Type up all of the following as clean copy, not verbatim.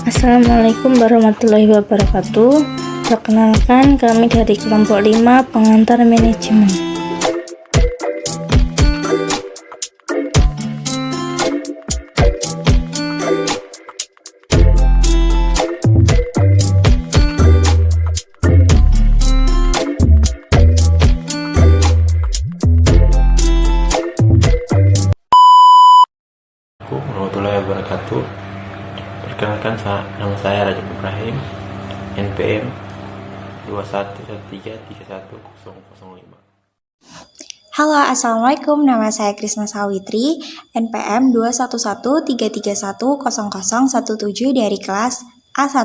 Assalamualaikum warahmatullahi wabarakatuh. Perkenalkan, kami dari kelompok 5 pengantar manajemen. Warahmatullahi wabarakatuh. Perkenalkan, nama saya Rajab Ibrahim, NPM 2113310005. Halo, Assalamualaikum. Nama saya Krisna Sawitri, NPM 2113310017 dari kelas A1.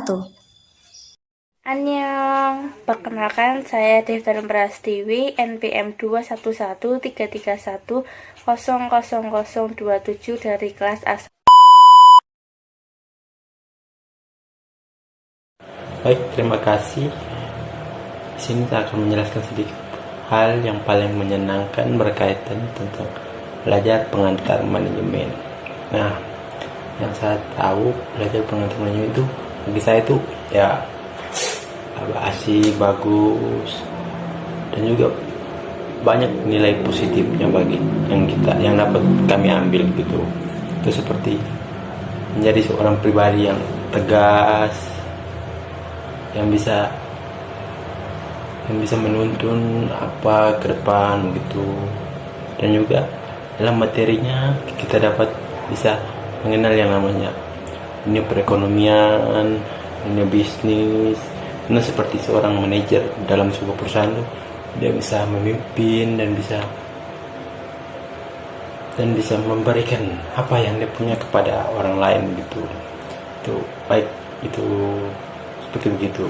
Annyeong, perkenalkan saya Devtan Prastiwi, NPM 211331000027 dari kelas A1. Baik, terima kasih. Di sini saya akan menjelaskan sedikit hal yang paling menyenangkan berkaitan tentang belajar pengantar manajemen. Nah, yang saya tahu belajar pengantar manajemen itu bagi saya itu ya asik, bagus, dan juga banyak nilai positifnya bagi yang dapat kami ambil gitu. Itu seperti menjadi seorang pribadi yang tegas, yang bisa menuntun apa ke depan gitu. Dan juga dalam materinya kita dapat bisa mengenal yang namanya dunia perekonomian, dunia bisnis. Karena seperti seorang manajer dalam sebuah perusahaan tuh, dia bisa memimpin dan bisa memberikan apa yang dia punya kepada orang lain gitu. Itu baik, itu seperti begitu.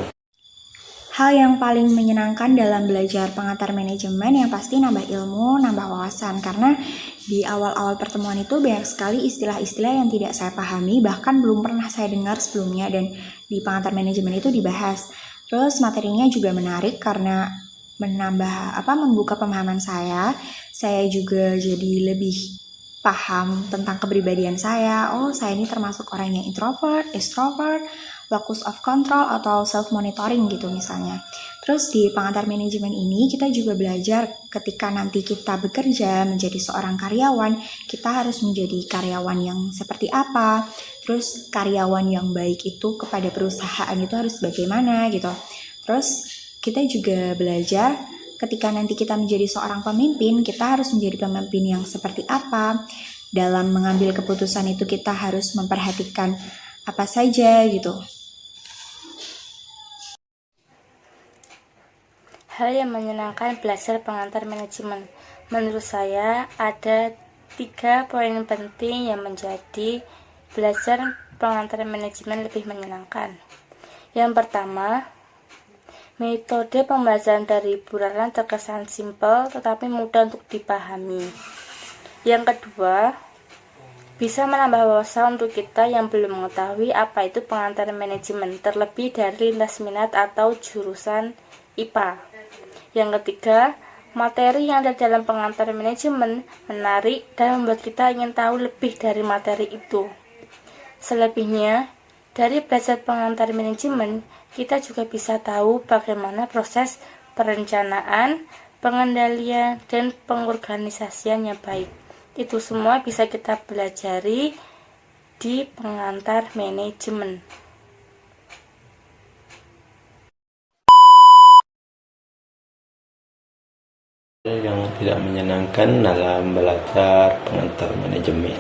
Hal yang paling menyenangkan dalam belajar pengantar manajemen yang pasti nambah ilmu, nambah wawasan. Karena di awal-awal pertemuan itu banyak sekali istilah-istilah yang tidak saya pahami, bahkan belum pernah saya dengar sebelumnya, dan di pengantar manajemen itu dibahas. Terus materinya juga menarik karena membuka pemahaman saya. Saya juga jadi lebih paham tentang kepribadian saya. Oh, saya ini termasuk orang yang introvert, extrovert, locus of control, atau self monitoring gitu misalnya. Terus di pengantar manajemen ini kita juga belajar ketika nanti kita bekerja menjadi seorang karyawan, kita harus menjadi karyawan yang seperti apa. Terus karyawan yang baik itu kepada perusahaan itu harus bagaimana gitu. Terus kita juga belajar ketika nanti kita menjadi seorang pemimpin, kita harus menjadi pemimpin yang seperti apa. Dalam mengambil keputusan itu kita harus memperhatikan apa saja gitu. Hal yang menyenangkan belajar pengantar manajemen. Menurut saya ada 3 poin penting yang menjadi belajar pengantar manajemen lebih menyenangkan. Yang pertama, metode pembelajaran dari Bu Rana terkesan simpel tetapi mudah untuk dipahami. Yang kedua, bisa menambah wawasan untuk kita yang belum mengetahui apa itu pengantar manajemen, terlebih dari lintas minat atau jurusan IPA. Yang ketiga, materi yang ada dalam pengantar manajemen menarik dan membuat kita ingin tahu lebih dari materi itu. Selebihnya, dari belajar pengantar manajemen, kita juga bisa tahu bagaimana proses perencanaan, pengendalian, dan pengorganisasian yang baik. Itu semua bisa kita pelajari di pengantar manajemen. Yang tidak menyenangkan dalam belajar pengantar manajemen,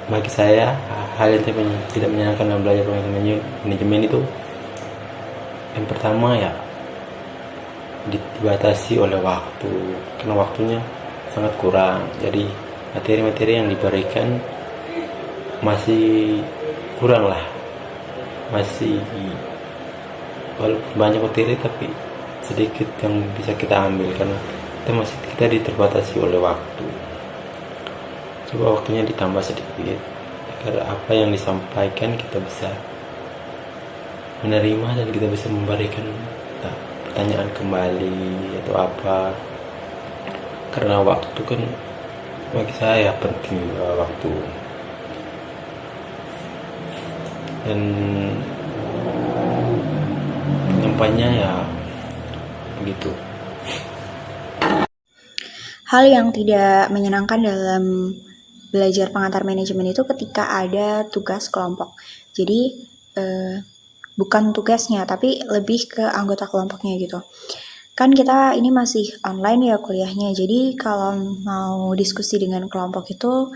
bagi saya hal yang tidak menyenangkan dalam belajar pengantar manajemen itu yang pertama ya dibatasi oleh waktu, karena waktunya sangat kurang. Jadi materi-materi yang diberikan masih kurang lah, masih walaupun banyak materi tapi sedikit yang bisa kita ambil karena kita diterbatasi oleh waktu. Coba waktunya ditambah sedikit agar apa yang disampaikan kita bisa menerima dan kita bisa memberikan pertanyaan kembali atau apa. Karena waktu kan bagi saya penting juga waktu. dan penyampainya ya begitu. Hal yang tidak menyenangkan dalam belajar pengantar manajemen itu ketika ada tugas kelompok. Jadi bukan tugasnya, tapi lebih ke anggota kelompoknya gitu. Kan kita ini masih online ya kuliahnya, jadi kalau mau diskusi dengan kelompok itu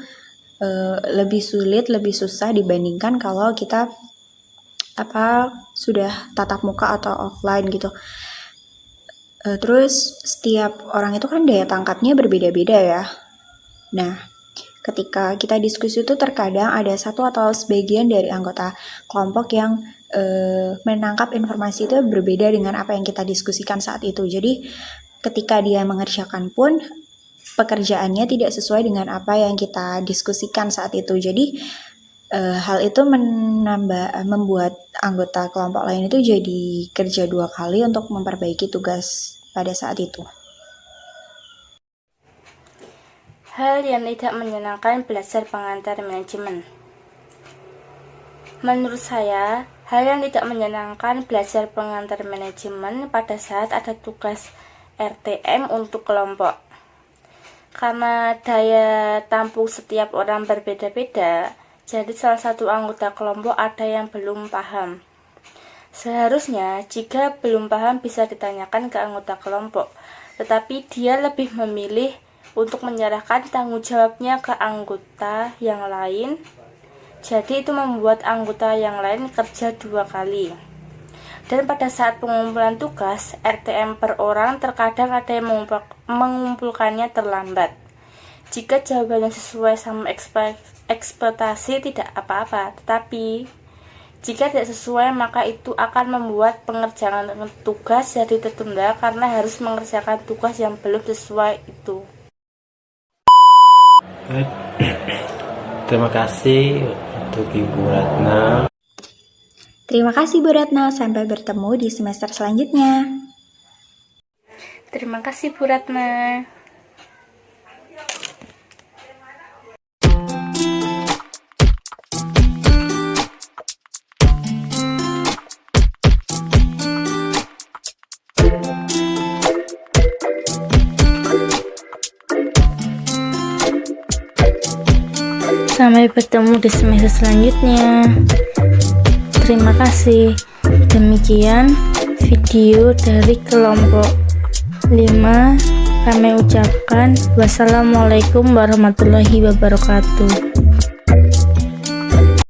lebih sulit, lebih susah dibandingkan kalau kita sudah tatap muka atau offline gitu. Terus setiap orang itu kan daya tangkapnya berbeda-beda ya. Nah, ketika kita diskusi itu terkadang ada satu atau sebagian dari anggota kelompok yang menangkap informasi itu berbeda dengan apa yang kita diskusikan saat itu. Jadi ketika dia mengerjakan pun pekerjaannya tidak sesuai dengan apa yang kita diskusikan saat itu. Jadi hal itu membuat anggota kelompok lain itu jadi kerja 2 kali untuk memperbaiki tugas pada saat itu. Hal yang tidak menyenangkan belajar pengantar manajemen. Menurut saya, hal yang tidak menyenangkan belajar pengantar manajemen pada saat ada tugas RTM untuk kelompok. Karena daya tampung setiap orang berbeda-beda, jadi salah satu anggota kelompok ada yang belum paham. Seharusnya, jika belum paham bisa ditanyakan ke anggota kelompok, tetapi dia lebih memilih untuk menyerahkan tanggung jawabnya ke anggota yang lain. Jadi itu membuat anggota yang lain kerja 2 kali. Dan pada saat pengumpulan tugas, RTM per orang terkadang ada yang mengumpulkannya terlambat. Jika jawabannya sesuai sama ekspektasi tidak apa-apa, tetapi jika tidak sesuai maka itu akan membuat pengerjaan tugas jadi tertunda karena harus mengerjakan tugas yang belum sesuai itu. Terima kasih untuk Ibu Ratna. Terima kasih Bu Ratna, sampai bertemu di semester selanjutnya. Terima kasih Bu Ratna. Sampai bertemu di semester selanjutnya. Terima kasih. Demikian video dari kelompok 5. Kami ucapkan wassalamualaikum warahmatullahi wabarakatuh.